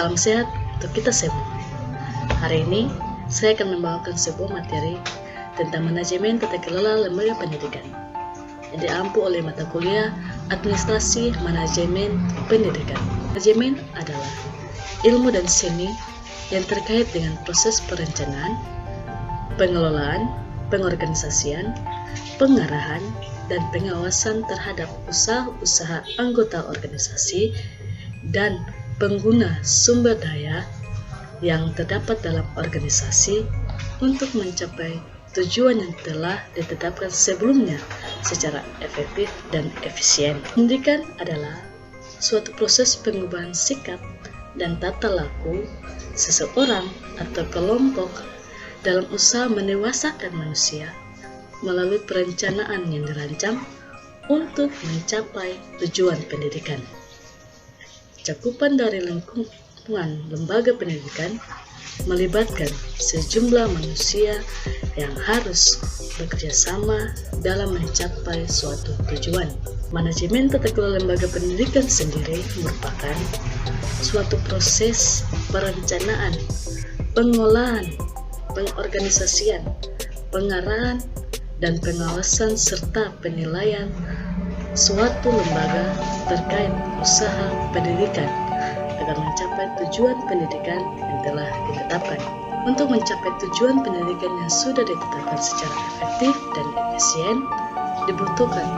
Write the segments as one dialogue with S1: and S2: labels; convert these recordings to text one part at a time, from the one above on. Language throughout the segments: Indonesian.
S1: Salam sehat untuk kita semua. Hari ini saya akan membawakan sebuah materi tentang manajemen tata kelola lembaga pendidikan yang diampu oleh mata kuliah Administrasi Manajemen Pendidikan. Manajemen adalah ilmu dan seni yang terkait dengan proses perencanaan, pengelolaan, pengorganisasian, pengarahan, dan pengawasan terhadap usaha-usaha anggota organisasi dan pengguna sumber daya yang terdapat dalam organisasi untuk mencapai tujuan yang telah ditetapkan sebelumnya secara efektif dan efisien. Pendidikan adalah suatu proses pengubahan sikap dan tata laku seseorang atau kelompok dalam usaha mendewasakan manusia melalui perencanaan yang dirancang untuk mencapai tujuan pendidikan. Cakupan dari lingkungan lembaga pendidikan melibatkan sejumlah manusia yang harus bekerja sama dalam mencapai suatu tujuan. Manajemen tata kelola lembaga pendidikan sendiri merupakan suatu proses perencanaan, pengolahan, pengorganisasian, pengarahan, dan pengawasan serta penilaian suatu lembaga terkait usaha pendidikan agar mencapai tujuan pendidikan yang telah ditetapkan. Untuk mencapai tujuan pendidikan yang sudah ditetapkan secara efektif dan efisien, dibutuhkan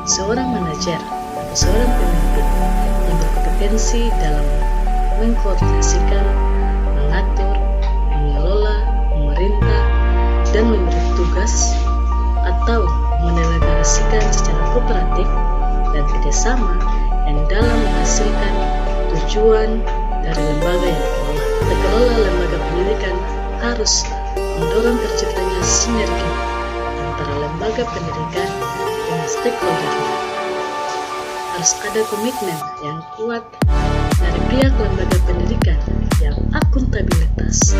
S1: seorang manajer atau seorang pemimpin yang berkompetensi dalam mengkoordinasikan, mengatur, mengelola, memerintah, dan memberi tugas atau mendelegasikan secara kooperatif dan kerjasama yang dalam menghasilkan tujuan dari lembaga yang dikelola. Pengelola lembaga pendidikan harus mendorong terciptanya sinergi antara lembaga pendidikan dengan stakeholder-nya. Harus ada komitmen yang kuat dari pihak lembaga pendidikan yang akuntabilitas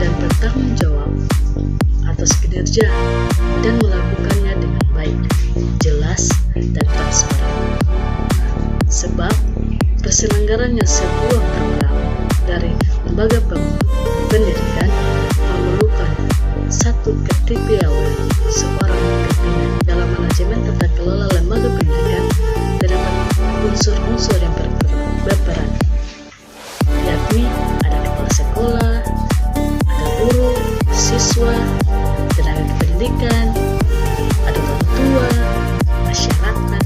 S1: dan bertanggung jawab atas kinerja dan melakukannya dengan baik, jelas, dan transparan. Sebab terselenggaranya sebuah program dari lembaga pendidikan memerlukan satu ketepiawaian seorang pimpinan. Dalam manajemen tata kelola lembaga pendidikan terdapat unsur-unsur yang berperan, yakni ada kepala sekolah, ada guru, siswa, tenaga kependidikan, ada orang tua, masyarakat,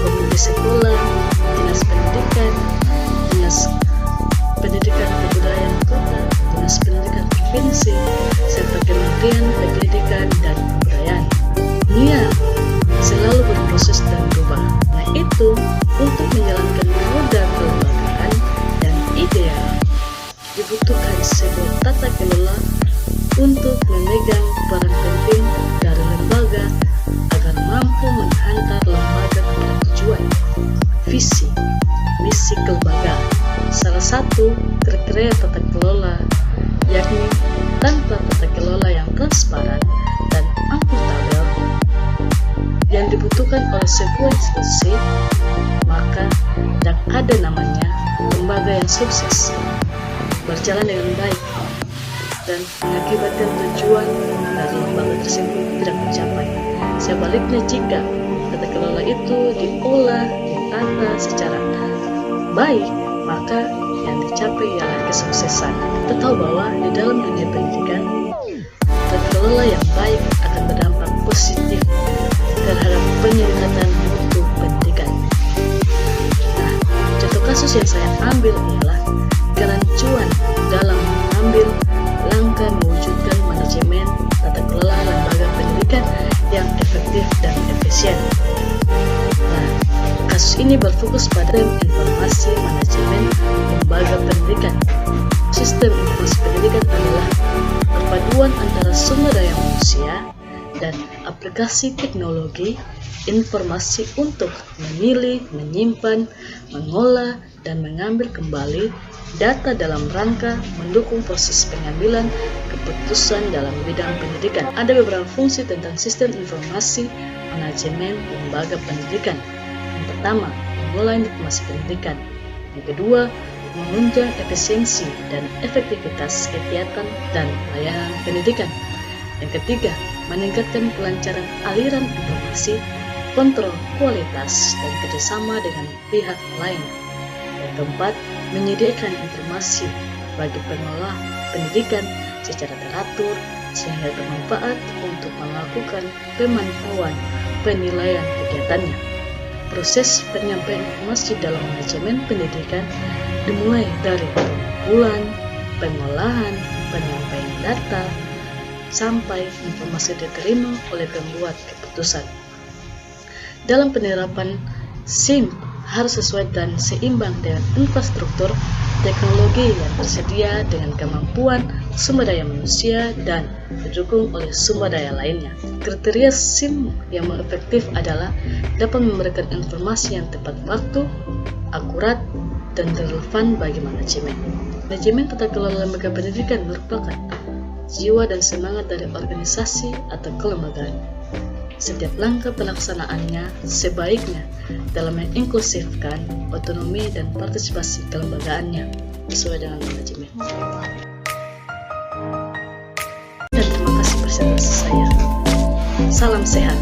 S1: komite sekolah, dinas pendidikan, dinas pendidikan kebudayaan kota, dinas pendidikan provinsi, serta Kementerian Pendidikan dan Kebudayaan. Dunia selalu berproses dan berubah. Nah itu, untuk menjalankan roda kelembagaan yang ideal, dibutuhkan sebuah tata kelola untuk memegang peran penting dari lembaga agar mampu menghantar lembaga kepada tujuan, visi, misi kelembagaan. Salah satu kriteria tata kelola yakni tanpa tata kelola yang transparan dan akuntabel yang dibutuhkan oleh sebuah institusi, maka tidak ada namanya lembaga yang sukses, berjalan dengan baik, dan mengakibatkan tujuan dari lembaga tersebut tidak tercapai. Sebaliknya, jika tata kelola itu diolah, ditata secara baik, maka yang dicapai ialah kesuksesan. Kita tahu bahwa di dalam dunia pendidikan, tata kelola yang baik akan berdampak positif terhadap peningkatan mutu pendidikan. Nah, contoh kasus yang saya ambil ialah kerancuan dalam mengambil langkah mewujudkan manajemen tata kelola lembaga pendidikan yang efektif dan efisien. Nah, kasus ini berfokus pada informasi manajemen lembaga pendidikan. Sistem informasi pendidikan adalah perpaduan antara sumber daya manusia dan aplikasi teknologi informasi untuk memilih, menyimpan, mengolah, dan mengambil kembali data dalam rangka mendukung proses pengambilan keputusan dalam bidang pendidikan. Ada beberapa fungsi tentang sistem informasi manajemen lembaga pendidikan. Yang pertama, mengolah informasi pendidikan. Yang kedua, menunjang efisiensi dan efektivitas kegiatan dan layanan pendidikan. Yang ketiga, meningkatkan kelancaran aliran informasi, kontrol kualitas, dan kerjasama dengan pihak lain. Yang keempat, menyediakan informasi bagi pengelola pendidikan secara teratur sehingga bermanfaat untuk melakukan pemantauan penilaian kegiatannya. Proses penyampaian informasi dalam manajemen pendidikan dimulai dari pengumpulan, pengolahan, penyampaian data, sampai informasi diterima oleh pembuat keputusan. Dalam penerapan SIM harus sesuai dan seimbang dengan infrastruktur teknologi yang tersedia dengan kemampuan sumber daya manusia dan didukung oleh sumber daya lainnya. Kriteria SIM yang efektif adalah dapat memberikan informasi yang tepat waktu, akurat, dan relevan bagi manajemen. Manajemen tata kelola lembaga pendidikan merupakan jiwa dan semangat dari organisasi atau kelembagaan. Setiap langkah pelaksanaannya sebaiknya dalam menginklusifkan otonomi dan partisipasi kelembagaannya sesuai dengan manajemen. Dan terima kasih presentasi saya. Salam sehat.